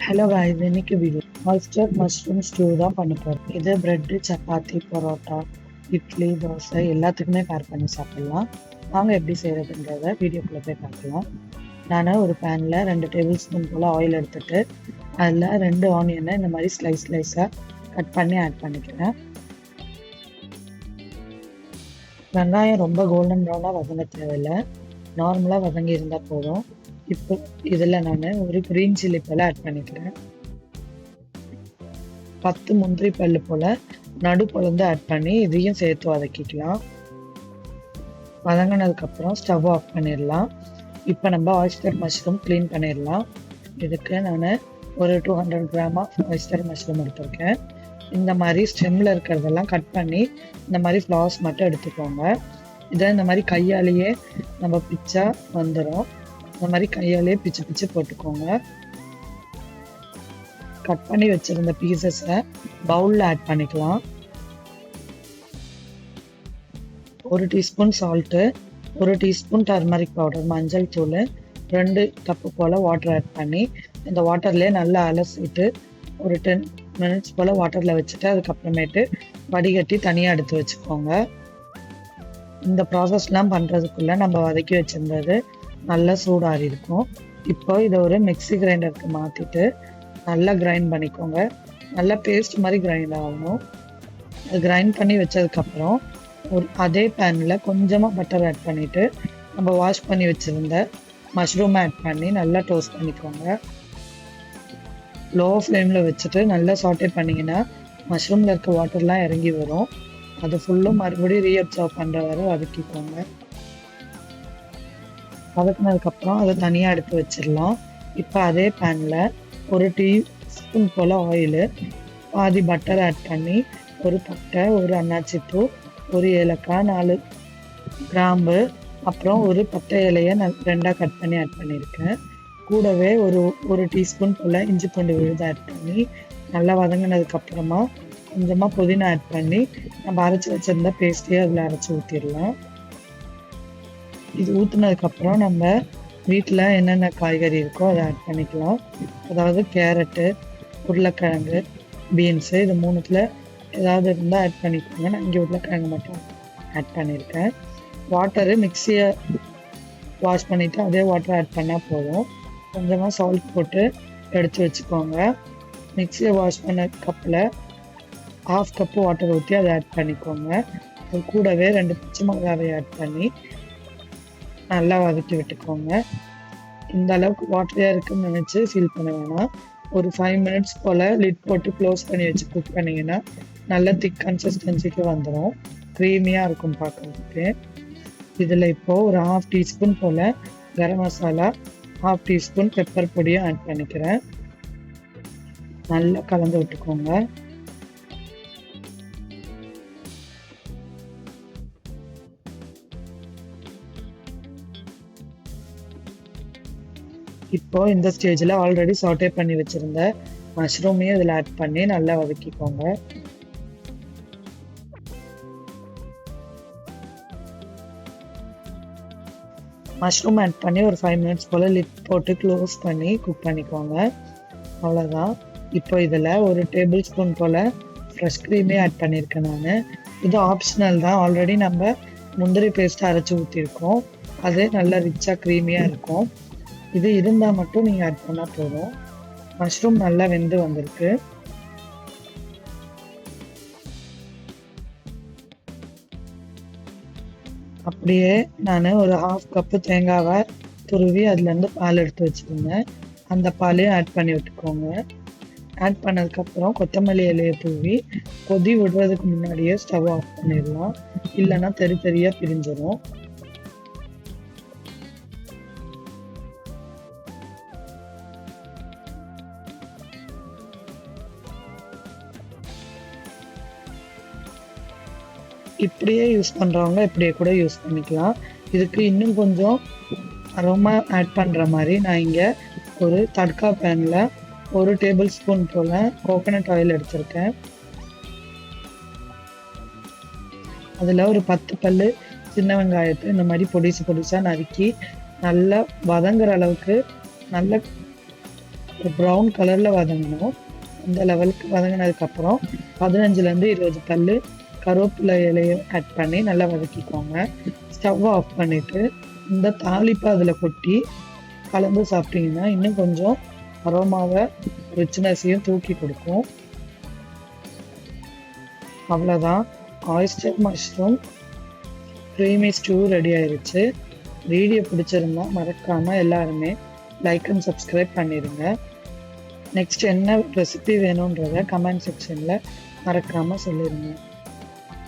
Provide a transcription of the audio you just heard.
Hello guys, இன்னைக்கு video ஆல்ஸ்டர் mushroom ஸ்டூ தான் பண்ண போகிறோம். இது பிரெட்டு, சப்பாத்தி, பரோட்டா, இட்லி, தோசை எல்லாத்துக்குமே பேர் பண்ணி சாப்பிட்லாம். வாங்க எப்படி செய்கிறதுன்றத வீடியோக்குள்ளே போய் பார்க்கலாம். நான் ஒரு பேனில் 2 டேபிள் ஸ்பூன் போல் ஆயில் எடுத்துகிட்டு அதில் 2 ஆனியனை இந்த மாதிரி ஸ்லைஸாக கட் பண்ணி ஆட் பண்ணிக்கிறேன். வெங்காயம் ரொம்ப கோல்டன் ப்ரௌனாக வதங்க தேவையில்லை, நார்மலாக வதங்கி இருந்தால் போதும். இப்போ இதில் நான் ஒரு க்ரீன் சில்லி போல் ஆட் பண்ணிக்கிறேன். 10 முந்திரி பல்லு போல் நடு பொழுந்து ஆட் பண்ணி இதையும் சேர்த்து வதக்கிக்கலாம். வதங்கினதுக்கப்புறம் ஸ்டவ் ஆஃப் பண்ணிடலாம். இப்போ நம்ம ஆயிஸ்டர் மஷ்ரூம் க்ளீன் பண்ணிடலாம். இதுக்கு நான் ஒரு 200 கிராம் ஆஃப் ஆயிஸ்டர் மஷ்ரூம் எடுத்திருக்கேன். இந்த மாதிரி ஸ்டெம்மில் இருக்கிறதெல்லாம் கட் பண்ணி இந்த மாதிரி ஃப்ளார்ஸ் மட்டும் எடுத்துக்கோங்க. இதை இந்த மாதிரி கையாலேயே நம்ம பிச்சா வந்துடும். இந்த மாதிரி கையாலேயே பிச்சு போட்டுக்கோங்க. கட் பண்ணி வச்சிருந்த பீசஸை பவுலில் ஆட் பண்ணிக்கலாம். 1 teaspoon salt, 1 teaspoon turmeric powder, மஞ்சள் தூள், 2 கப்பு போல் வாட்டர் ஆட் பண்ணி இந்த வாட்டர்லேயே நல்லா அலசிட்டு ஒரு 10 மினிட்ஸ் போல் வாட்டரில் வச்சுட்டு அதுக்கப்புறமேட்டு வடிகட்டி தனியாக எடுத்து வச்சுக்கோங்க. இந்த ப்ராசஸ்லாம் பண்ணுறதுக்குள்ளே நம்ம வதக்கி வச்சுருந்தது நல்லா சூடாகி இருக்கும். இப்போ இதை ஒரு மிக்ஸி கிரைண்டருக்கு மாற்றிட்டு நல்லா கிரைண்ட் பண்ணிக்கோங்க. நல்லா பேஸ்ட் மாதிரி கிரைண்ட் ஆகணும். அது கிரைண்ட் பண்ணி வச்சதுக்கப்புறம் அதே பேனில் கொஞ்சமாக பட்டர் ஆட் பண்ணிவிட்டு நம்ம வாஷ் பண்ணி வச்சுருந்த மஷ்ரூம் ஆட் பண்ணி நல்லா டோஸ்ட் பண்ணிக்கோங்க. லோ ஃப்ளேமில் வச்சுட்டு நல்லா சாட்டே பண்ணிங்கன்னா மஷ்ரூமில் இருக்க வாட்டர்லாம் இறங்கி வரும். அது ஃபுல்லும் மறுபடியும் ரீஅப்சர்வ் பண்ணுற வரை வதக்கிக்கோங்க. வதக்கினதுக்கப்புறம் அதை தனியாக எடுத்து வச்சிடலாம். இப்போ அதே பேனில் 1 டீஸ்பூன் போல் ஆயிலு, பாதி பட்டர் ஆட் பண்ணி ஒரு பட்டை, ஒரு அன்னாச்சி பூ, ஒரு ஏலக்காய், 4 கிராம்பு, அப்புறம் ஒரு பட்டை இலையை நான் 2ஆக கட் பண்ணி ஆட் பண்ணியிருக்கேன். கூடவே ஒரு டீஸ்பூன் போல் இஞ்சி பூண்டு விழுது ஆட் பண்ணி நல்லா வதங்கினதுக்கப்புறமா கொஞ்சமாக புதினா ஆட் பண்ணி நம்ம அரைச்சி வச்சுருந்த பேஸ்ட்டையே அதில் அரைச்சி ஊற்றிடலாம். இது ஊற்றுனதுக்கப்புறம் நம்ம வீட்டில் என்னென்ன காய்கறி இருக்கோ அதை ஆட் பண்ணிக்கலாம். அதாவது கேரட்டு, உருளைக்கிழங்கு, பீன்ஸு, இது 3த்தில் ஏதாவது இருந்தால் ஆட் பண்ணிக்கோங்க. நான் இங்கே உருளைக்கிழங்கு மட்டும் ஆட் பண்ணியிருக்கேன். வாட்டரு மிக்சியை வாஷ் பண்ணிவிட்டு அதே வாட்டர் ஆட் பண்ணால் போதும். கொஞ்சமாக சால்ட் போட்டு எடுத்து வச்சுக்கோங்க. மிக்சியை வாஷ் பண்ண கப்பில் 1/2 கப்பு வாட்டர் ஊற்றி அதை ஆட் பண்ணிக்கோங்க. அது கூடவே 2 பச்சை மிளகாவை ஆட் பண்ணி நல்லா வதக்கி விட்டுக்கோங்க. இந்த அளவுக்கு வாட்டரியாக இருக்குன்னு நினச்சி ஃபீல் பண்ண வேணாம். ஒரு 5 மினிட்ஸ் போல் லிட் போட்டு க்ளோஸ் பண்ணி வச்சு குக் பண்ணிங்கன்னா நல்ல திக் கன்சிஸ்டன்சிக்கு வந்துடும். க்ரீமியாக இருக்கும் பார்க்குறதுக்கு. இதில் இப்போது ஒரு 1/2 டீஸ்பூன் போல் கரம் மசாலா, 1/2 டீஸ்பூன் பெப்பர் பொடியும் ஆட் பண்ணிக்கிறேன். நல்லா கலந்து விட்டுக்கோங்க. இப்போ இந்த ஸ்டேஜில் ஆல்ரெடி சாட்டே பண்ணி வச்சுருந்த மஷ்ரூமையும் இதில் ஆட் பண்ணி நல்லா வதக்கிக்கோங்க. மஷ்ரூம் ஆட் பண்ணி ஒரு 5 மினிட்ஸ் போல் லிட் போட்டு க்ளோஸ் பண்ணி குக் பண்ணிக்கோங்க. அவ்வளோதான். இப்போ இதில் ஒரு டேபிள் ஸ்பூன் போல் ஃப்ரெஷ் க்ரீமே ஆட் பண்ணியிருக்கேன் நான். இது ஆப்ஷனல் தான். ஆல்ரெடி நம்ம முந்திரி பேஸ்ட் அரைச்சி ஊற்றிருக்கோம். அது நல்லா ரிச்சாக க்ரீமியாக இருக்கும். இது இருந்தால் மட்டும் நீங்கள் ஆட் பண்ணால் போதும். மஷ்ரூம் நல்லா வெந்து வந்திருக்கு. அப்படியே நான் ஒரு 1/2 கப்பு தேங்காவை துருவி அதுலேருந்து பால் எடுத்து வச்சுருந்தேன். அந்த பாலையும் ஆட் பண்ணி விட்டுக்கோங்க. ஆட் பண்ணதுக்கப்புறம் கொத்தமல்லி இலையை தூவி கொதி விடுறதுக்கு முன்னாடியே ஸ்டவ் ஆஃப் பண்ணிடலாம். இல்லைன்னா தெரியாக பிரிஞ்சிடும். இப்படியே யூஸ் பண்ணுறவங்க இப்படியே கூட யூஸ் பண்ணிக்கலாம். இதுக்கு இன்னும் கொஞ்சம் அரோமா ஆட் பண்ணுற மாதிரி நான் இங்கே ஒரு தட்கா பேனில் 1 டேபிள் ஸ்பூன் போல் கோகோனட் ஆயில் எடுத்திருக்கேன். அதில் ஒரு 10 பல்லு சின்ன வெங்காயத்தை இந்த மாதிரி பொடிசாக நறுக்கி நல்லா வதங்குற அளவுக்கு நல்ல ஒரு ப்ரௌன் கலரில் வதங்கணும். அந்த லெவலுக்கு வதங்கினதுக்கப்புறம் 15லேருந்து 20 பல்லு கருவேப்பிலை இலையை ஆட் பண்ணி நல்லா வதக்கிக்கோங்க. ஸ்டவ் ஆஃப் பண்ணிவிட்டு இந்த தாளிப்பை அதில் கொட்டி கலந்து சாப்பிட்டீங்கன்னா இன்னும் கொஞ்சம் அரோமாவை ரிச்னஸையும் தூக்கி கொடுக்கும். அவ்வளோதான், ஆயிஸ்டர் மஷ்ரூம் க்ரீமி ஸ்டூ ரெடி ஆயிருச்சு. வீடியோ பிடிச்சிருந்தா மறக்காமல் எல்லாருமே லைக் அண்ட் சப்ஸ்கிரைப் பண்ணிடுங்க. நெக்ஸ்ட் என்ன ரெசிபி வேணுன்றதை கமெண்ட் செக்ஷனில் மறக்காமல் சொல்லிடுங்க.